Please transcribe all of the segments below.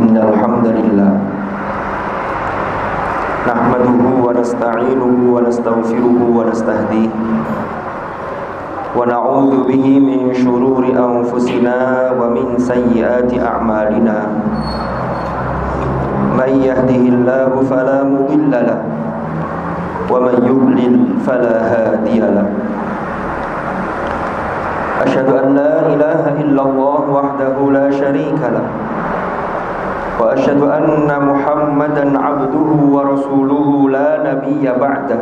Innal hamdalillah nahmaduhu wa nasta'inuhu wa nastaghfiruhu wa nastahdihi wa na'udzu bihi min shururi anfusina wa min sayyiati a'malina. Man yahdihillahu fala mudilla lahu wa man yudlil fala hadiya lahu. Asyhadu an la ilaha illallah wahdahu la syarika lahu wa asyhadu anna Muhammadan abduhu wa rasuluhu la nabiyya ba'dah.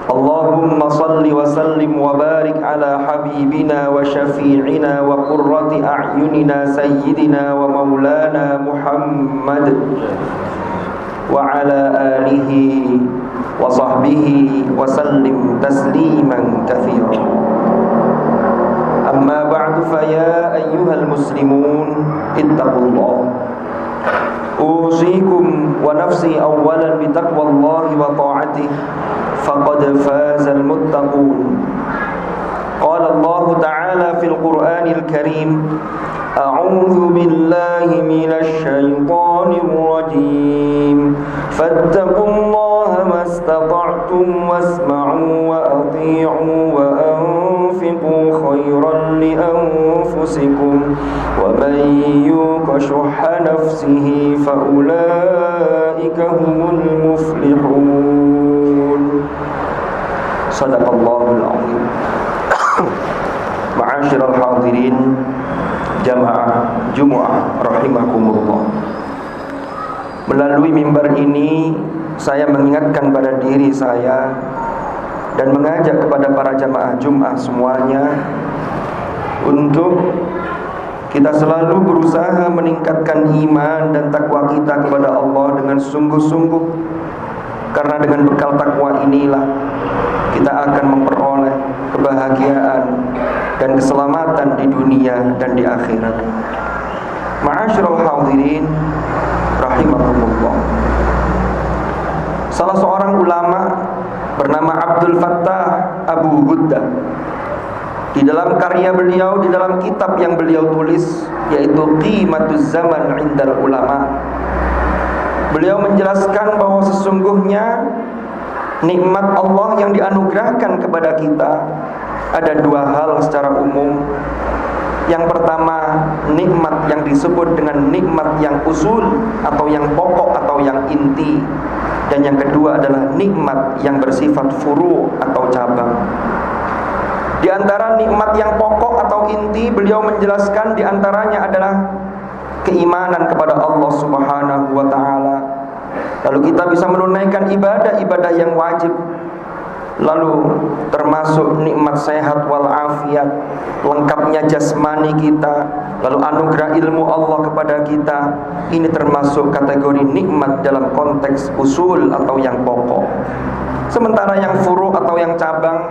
Allahumma salli wa sallim wa barik ala habibina wa syafi'ina wa qurrati a'yunina sayyidina wa maulana Muhammad wa ala alihi wa sahbihi wa sallim tasliman katsiran. Amma ba'du fa ya ayyuhal muslimun ittaqullah. Usikum wa nafsi awwalan bi taqwallahi wa ta'atihi faqad fazal muttaqun. Qala Allah ta'ala fil Qur'anil Karim, a'udzu billahi minasy syaithanir rajim. Fattaqullaha mastata'tum wasma'u wa athi'u wa anfiqu khairan li anfusikum wa man yuqa shuhha nafsihi fa ulaika humul muflihun. Shadaqallahul azim. Ma'asyiral hadirin jamaah Jumu'ah rahimakumullah. Melalui mimbar ini saya mengingatkan pada diri saya dan mengajak kepada para jamaah Jum'ah semuanya untuk kita selalu berusaha meningkatkan iman dan takwa kita kepada Allah dengan sungguh-sungguh. Karena dengan bekal takwa inilah kita akan memperoleh kebahagiaan dan keselamatan di dunia dan di akhirat. Ma'asyiral hadirin rahimakumullah. Salah seorang ulama bernama Abdul Fattah Abu Ghuddah, di dalam karya beliau, di dalam kitab yang beliau tulis, yaitu Qimatuz Zaman 'Indal Ulama, beliau menjelaskan bahwa sesungguhnya nikmat Allah yang dianugerahkan kepada kita ada dua hal secara umum. Yang pertama, nikmat yang disebut dengan nikmat yang usul atau yang pokok atau yang inti. Dan yang kedua adalah nikmat yang bersifat furu atau cabang. Di antara nikmat yang pokok atau inti, beliau menjelaskan di antaranya adalah keimanan kepada Allah Subhanahu wa ta'ala. Lalu kita bisa menunaikan ibadah-ibadah yang wajib. Lalu termasuk nikmat sehat walafiat, lengkapnya jasmani kita, lalu anugerah ilmu Allah kepada kita. Ini termasuk kategori nikmat dalam konteks usul atau yang pokok. Sementara yang furu atau yang cabang,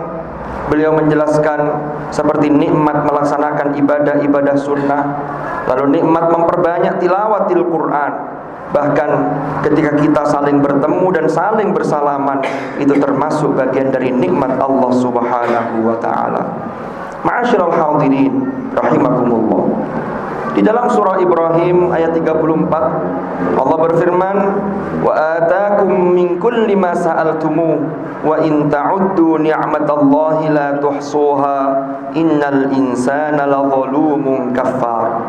beliau menjelaskan seperti nikmat melaksanakan ibadah-ibadah sunnah, lalu nikmat memperbanyak tilawatil Quran. Bahkan ketika kita saling bertemu dan saling bersalaman, itu termasuk bagian dari nikmat Allah Subhanahu wa ta'ala. Ma'asyiral hadirin rahimakumullah. Di dalam surah Ibrahim ayat 34, Allah berfirman, wa atakum min kulli ma sa'altumu wa in ta'uddu ni'matallahi la tuhsuha innal insana ladzalumun kafar.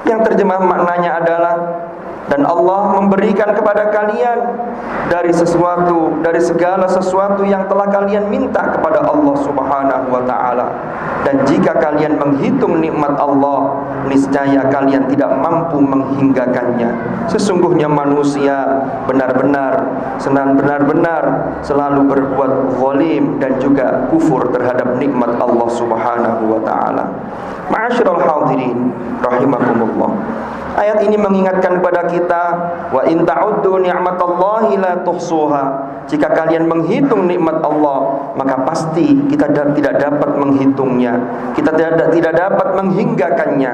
Yang terjemah maknanya adalah, dan Allah memberikan kepada kalian dari segala sesuatu yang telah kalian minta kepada Allah Subhanahu wa ta'ala. Dan jika kalian menghitung nikmat Allah, niscaya kalian tidak mampu menghinggakannya. Sesungguhnya manusia benar-benar selalu berbuat zalim dan juga kufur terhadap nikmat Allah Subhanahu wa ta'ala. Ma'asyiral hadirin rahimakumullah. Ayat ini mengingatkan kepada kita, wa in ta'uddu ni'matallahi la tuhsuha. Jika kalian menghitung nikmat Allah, maka pasti kita tidak dapat menghitungnya. Kita tidak dapat menghinggakannya.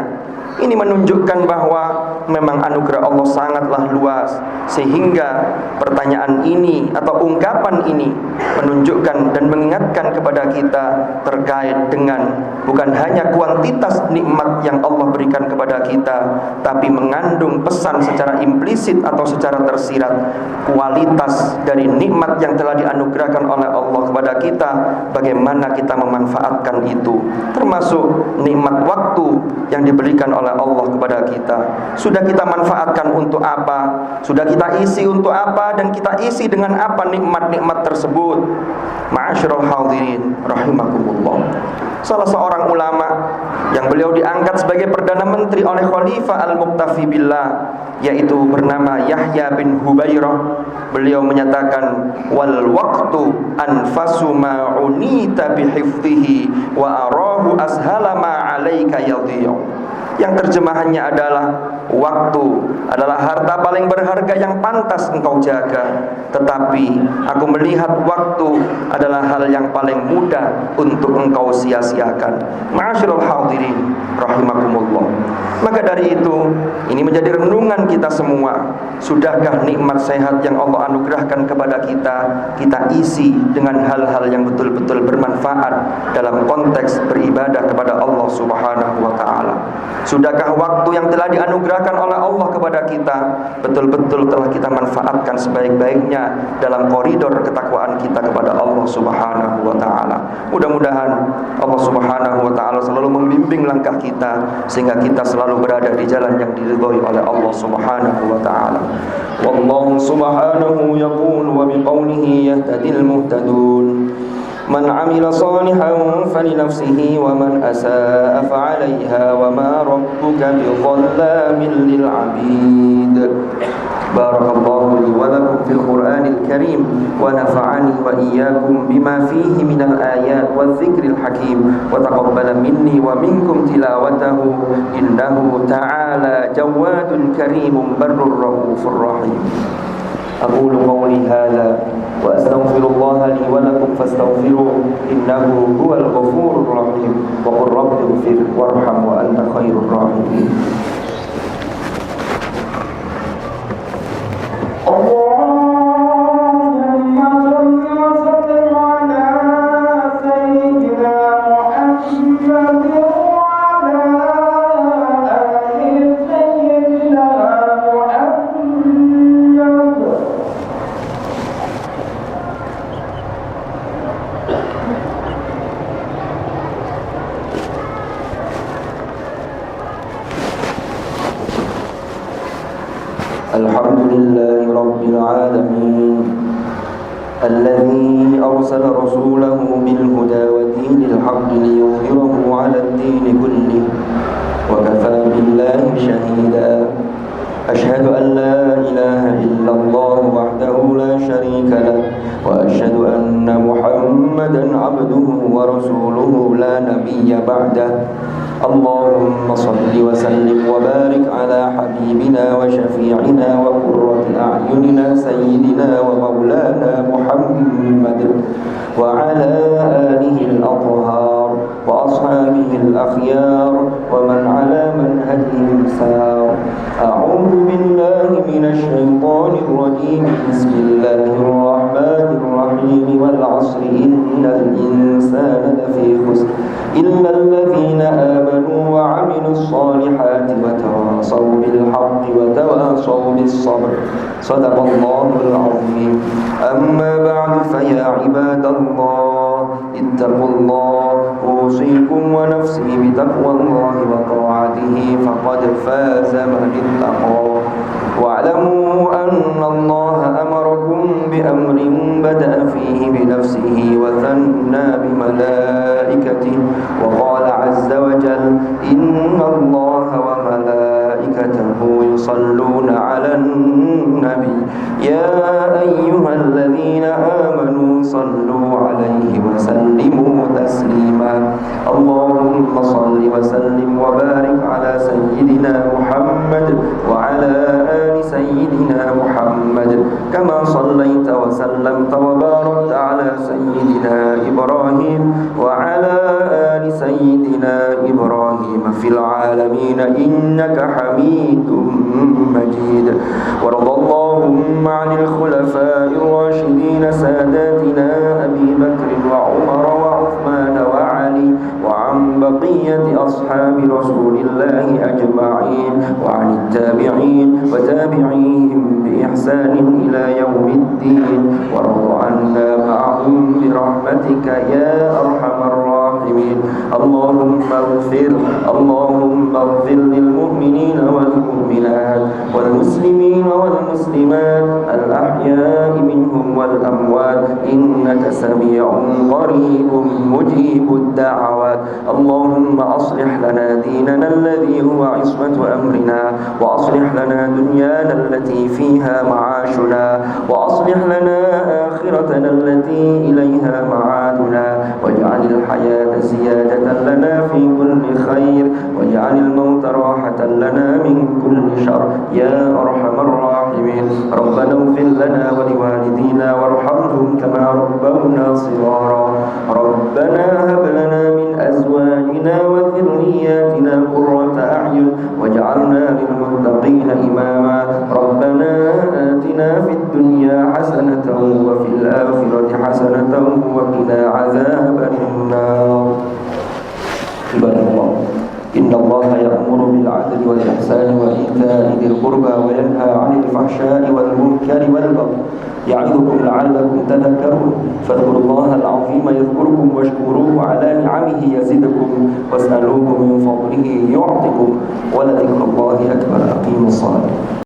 Ini menunjukkan bahwa memang anugerah Allah sangatlah luas, sehingga pertanyaan ini atau ungkapan ini menunjukkan dan mengingatkan kepada kita terkait dengan bukan hanya kuantitas nikmat yang Allah berikan kepada kita, tapi mengandung pesan secara implisit atau secara tersirat kualitas dari nikmat yang telah dianugerahkan oleh Allah kepada kita, bagaimana kita memanfaatkan itu, termasuk nikmat waktu yang diberikan oleh Allah kepada kita. Sudah kita manfaatkan untuk apa? Sudah kita isi untuk apa? Dan kita isi dengan apa nikmat-nikmat tersebut? Ma'asyiral hadirin rahimakumullah. Salah seorang ulama yang beliau diangkat sebagai Perdana Menteri oleh Khalifah Al-Muqtafi Billah, yaitu bernama Yahya bin Hubairah. Beliau menyatakan, wal waqtu anfasu ma unita bihifdhihi wa arahu ashala ma 'alaika yadhi'u. Yang terjemahannya adalah, waktu adalah harta paling berharga yang pantas engkau jaga, tetapi aku melihat waktu adalah hal yang paling mudah untuk engkau sia-siakan. Ma'asyiral hadirin rahimakumullah. Maka dari itu, ini menjadi renungan kita semua. Sudahkah nikmat sehat yang Allah anugerahkan kepada kita, kita isi dengan hal-hal yang betul-betul bermanfaat dalam konteks beribadah kepada Allah Subhanahu wa ta'ala? Sudahkah waktu yang telah dianugerahkan oleh Allah kepada kita betul-betul telah kita manfaatkan sebaik-baiknya dalam koridor ketakwaan kita kepada Allah Subhanahu wa ta'ala? Mudah-mudahan Allah Subhanahu wa ta'ala selalu membimbing langkah kita, sehingga kita selalu berada di jalan yang diridhai oleh Allah Subhanahu wa ta'ala. Wallahu subhanahu yaqul wa biqawlihi yahtadil muhtadun. Man 'amila salihan falinafsihi wa man asaa fa'alaiha wa ma rabbuka bidhallamin lil 'abid. Barakallahu li wa lakum fil Qur'anil Karim wa nafa'ani wa iyyakum bima fihi minal ayat wa dzikril hakim wa taqabbala minni wa minkum tilawatahu innahu ta'ala jawadun karimun barrur raufur rahim. أقول قولي هذا وأستغفر الله لي ولكم فاستغفروه إنه هو الغفور الرحيم وقل رب اغفر وارحم وأنت خير الراحمين. الحمد لله رب العالمين الذي أرسل رسوله بالهدى ودين الحق ليظهره على الدين كله وكفى بالله شهيدا. أشهد أن لا إله إلا الله وحده لا شريك له وأشهد أن محمدا عبده ورسوله لا نبي بعده. اللهم صل وسلم وبارك على حبيبنا وشفيعنا وقرة أعيننا سيدنا ومولانا محمد وعلى آله الأطهار وأصحابه الأخيار ومن على منهجهم سار. أعوذ بالله من الشيطان الرجيم. بسم الله الرحمن الرحيم. والعصر إن الإنسان لفي خسر إلا الذين آمنوا وعملوا الصالحات وتواصوا بالحق وتواصوا بالصبر. صدق الله العظيم. أما بعد فيا عباد الله اتقوا الله أوصيكم ونفسي بتقوى الله وطاعته فقد فاز من اتقى. واعلموا أن الله أمركم بأمر بدأ فيه بنفسه وثنى بملائكته وقال عز وجل إن الله وملائكته يصلون على النبي يا أيها الذين آمنوا صلوا عليه وسلموا تسليما. اللهم صل وسلم وبارك على سيدنا محمد وعلى آل سيدنا سيدنا محمد كما صليت وسلمت وباركت على سيدنا إبراهيم وعلى آل سيدنا إبراهيم في العالمين إنك حميد مجيد. وارض اللهم عن الخلفاء الراشدين ساداتنا أبي بكر وعمر وعثمان وعلي وعن بقية أصحاب رسول الله أجمعين وعن التابعين وتابعيهم بإحسان إلى يوم الدين. وارض عنا معهم برحمتك يا أرحم الراحمين. اللهم اغفر للمؤمنين والمؤمنات والمسلمين والمسلمات الأحياء منهم والأموات إنك سميع قريب مجيب الدعوات. اللهم أصلح لنا ديننا الذي هو عصمة أمرنا وأصلح لنا دنيانا التي فيها معاشنا وأصلح لنا آخرتنا التي إليها معادنا واجعل الحياة زيادة لنا في كل خير واجعل الموت راحة لنا من كل شر يا أرحم الراحمين. ربنا اغفر لنا ولوالدينا وارحمهم كما ربونا صغارا. ربنا هب لنا من أزواجنا وذرياتنا قرة أعين واجعلنا للمتقين إماما. ربنا آتنا في الدنيا حسنة وفي الآخرة حسنة وقنا عذاب النار. عباد الله إن الله يأمر بالعدل والإحسان وإيتاء ذي القربى وينهى عن الفحشاء والمنكر والبغي يعظكم لعلكم تذكرون. فاذكروا الله العظيم يذكركم واشكروه على نعمه يزدكم واسألوه من فضله يعطكم ولذكر الله أكبر. أقيموا الصلاة.